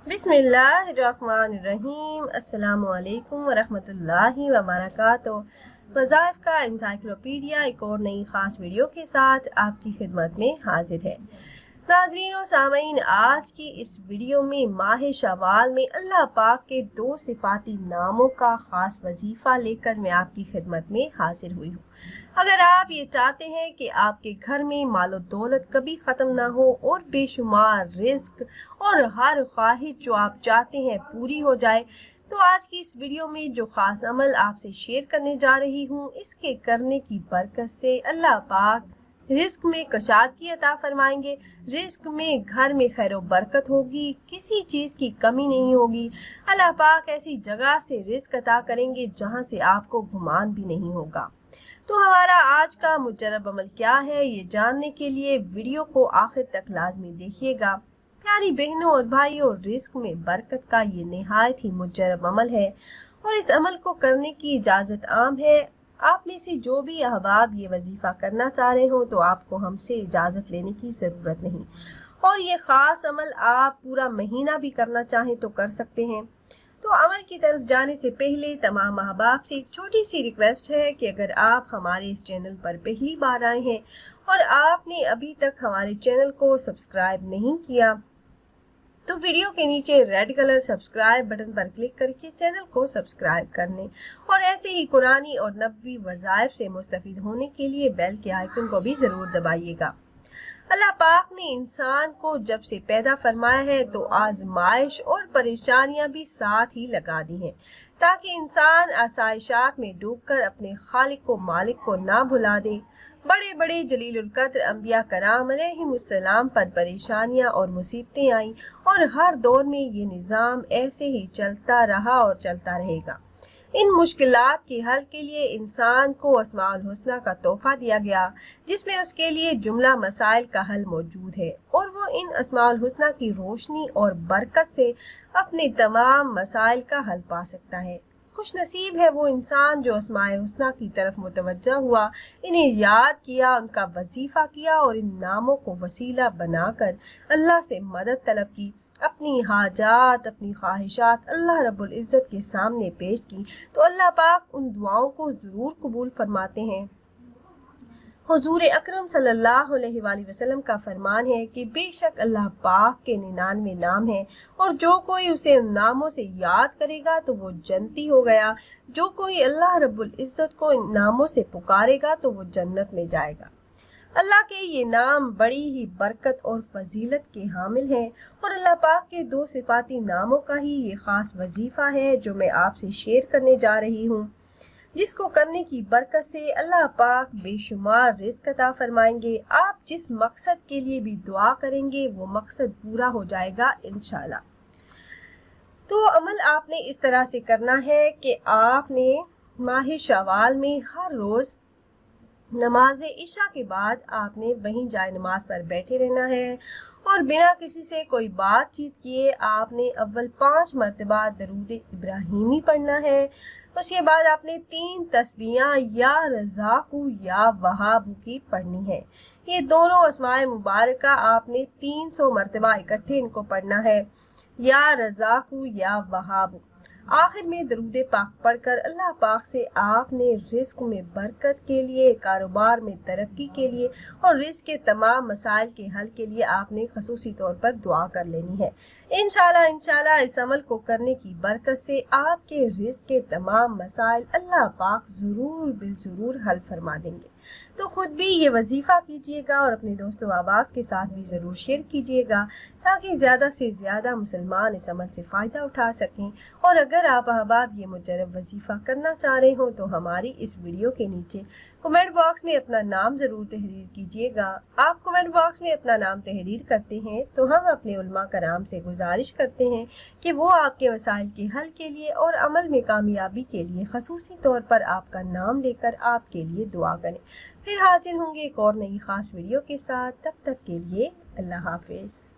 बिस्मिल्लाहिर्रहमानिर्रहीम। अस्सलामुअलैकुम वरहमतुल्लाहि वबरकातुहू। वज़ाइफ का एनसाइक्लोपीडिया एक और नई ख़ास वीडियो के साथ आपकी खिदमत में हाजिर है। नाज़रीन और सामीन, आज की इस वीडियो में माह शवाल में अल्लाह पाक के दो सिफाती नामों का ख़ास वजीफ़ा लेकर मैं आपकी खिदमत में हाजिर हुई हूँ। अगर आप ये चाहते हैं कि आपके घर में मालो दौलत कभी ख़त्म ना हो और बेशुमार रिस्क और हर ख्वाहिश जो आप चाहते हैं पूरी हो जाए, तो आज की इस वीडियो में जो ख़ास अमल आपसे शेयर करने जा रही हूँ, इसके करने की बरकत से अल्लाह पाक रिस्क में कशादगी अता फरमाएंगे। रिस्क में घर में खैर बरकत होगी, किसी चीज़ की कमी नहीं होगी। अल्लाह पाक ऐसी जगह से रिस्क अता करेंगे जहाँ से आपको गुमान भी नहीं होगा। तो हमारा आज का मुजरब अमल क्या है, ये जानने के लिए वीडियो को आखिर तक लाजमी देखिएगा। प्यारी बहनों और भाइयों, रिस्क में बरकत का ये निहायत ही मुजरब अमल है और इस अमल को करने की इजाज़त आम है। आप में से जो भी अहबाब ये वजीफ़ा करना चाह रहे हो तो आपको हमसे इजाज़त लेने की ज़रूरत नहीं, और ये ख़ास अमल आप पूरा महीना भी करना चाहें तो कर सकते हैं। तो अमल की तरफ जाने से पहले तमाम अहबाब से एक छोटी सी रिक्वेस्ट है कि अगर आप हमारे इस चैनल पर पहली बार आए हैं और आपने अभी तक हमारे चैनल को सब्सक्राइब नहीं किया, तो वीडियो के नीचे रेड कलर सब्सक्राइब बटन पर क्लिक करके चैनल को सब्सक्राइब करने और ऐसे ही कुरानी और नबवी वज़ाइफ से मुस्तफ़ीद होने के लिए बेल के आइकन को भी ज़रूर दबाइएगा। अल्लाह पाक ने इंसान को जब से पैदा फरमाया है तो आजमाइश और परेशानियां भी साथ ही लगा दी हैं, ताकि इंसान आसाइशात में डूबकर अपने खालिक को मालिक को ना भुला दे। बड़े बड़े जलीलुल कद्र अंबिया कराम अलैहिमुस्सलाम पर परेशानियां और मुसीबतें आईं और हर दौर में ये निज़ाम ऐसे ही चलता रहा और चलता रहेगा। इन मुश्किलात के हल के लिए इंसान को अस्माउल हुस्ना का तोहफा दिया गया, जिसमें उसके लिए जुमला मसाइल का हल मौजूद है और वो इन अस्माउल हुस्ना की रोशनी और बरकत से अपने तमाम मसाइल का हल पा सकता है। खुश नसीब है वो इंसान जो अस्माए हुस्ना की तरफ मुतवज्जा हुआ, इन्हें याद किया, उनका वजीफा किया और इन नामों को वसीला बनाकर अल्लाह से मदद तलब की, अपनी हाजात अपनी ख्वाहिशात अल्लाह रब्बुल इज़्ज़त के सामने पेश की, तो अल्लाह पाक उन दुआओं को ज़रूर कबूल फरमाते हैं। हुजूर अकरम सल्लल्लाहु अलैहि वसल्लम का फरमान है कि बेशक अल्लाह पाक के 99 नाम हैं और जो कोई उसे उन नामों से याद करेगा तो वो जन्नती हो गया। जो कोई अल्लाह रब्बुल इज़्ज़त को इन नामों से पुकारेगा तो वो जन्नत में जाएगा। अल्लाह के ये नाम बड़ी ही बरकत और फजीलत के हामिल हैं और अल्लाह पाक के दो सिफाती नामों का ही ये ख़ास वजीफ़ा है जो मैं आपसे शेयर करने जा रही हूँ, जिसको करने की बरकत से अल्लाह पाक बेशुमार रिज़्क अता फरमाएंगे। आप जिस मकसद के लिए भी दुआ करेंगे वो मकसद पूरा हो जाएगा इंशाल्लाह। तो अमल आपने इस तरह से करना है कि आपने माह शवाल में हर रोज़ नमाज इशा के बाद आपने वहीं जाए नमाज पर बैठे रहना है और बिना किसी से कोई बातचीत किए आपने अव्वल 5 मरतबा दरूद इब्राहिमी पढ़ना है। उसके बाद आपने 3 तस्बीहां या रज़ाकू या वहाबू की पढ़नी है। ये दोनों अस्माए मुबारका आपने 300 मरतबा इकट्ठे इनको पढ़ना है, या रज़ाकू या वहाबू। आखिर में दरूद पाक पढ़कर अल्लाह पाक से आपने रिस्क में बरकत के लिए, कारोबार में तरक्की के लिए और रिस्क के तमाम मसाइल के हल के लिए आपने खसूसी तौर पर दुआ कर लेनी है। इंशाल्लाह इस अमल को करने की बरकत से आपके रिस्क के तमाम मसाइल अल्लाह पाक ज़रूर बिलज़रूर हल फरमा देंगे। तो खुद भी ये वजीफ़ा कीजिएगा और अपने दोस्तों अहबाब के साथ भी ज़रूर शेयर कीजिएगा, ताकि ज़्यादा से ज़्यादा मुसलमान इस अमल से फ़ायदा उठा सकें। और अगर आप अहबाब ये मुजरब वजीफ़ा करना चाह रहे हो तो हमारी इस वीडियो के नीचे कमेंट बॉक्स में अपना नाम ज़रूर तहरीर कीजिएगा। आप कमेंट बॉक्स में अपना नाम तहरीर करते हैं तो हम अपने उलमा कराम से गुजारिश करते हैं कि वो आपके मसाइल के हल के लिए और अमल में कामयाबी के लिए खसूसी तौर पर आपका नाम लेकर आपके लिए दुआ करें। फिर हाजिर होंगे एक और नई ख़ास वीडियो के साथ। तब तक के लिए अल्लाह हाफिज़।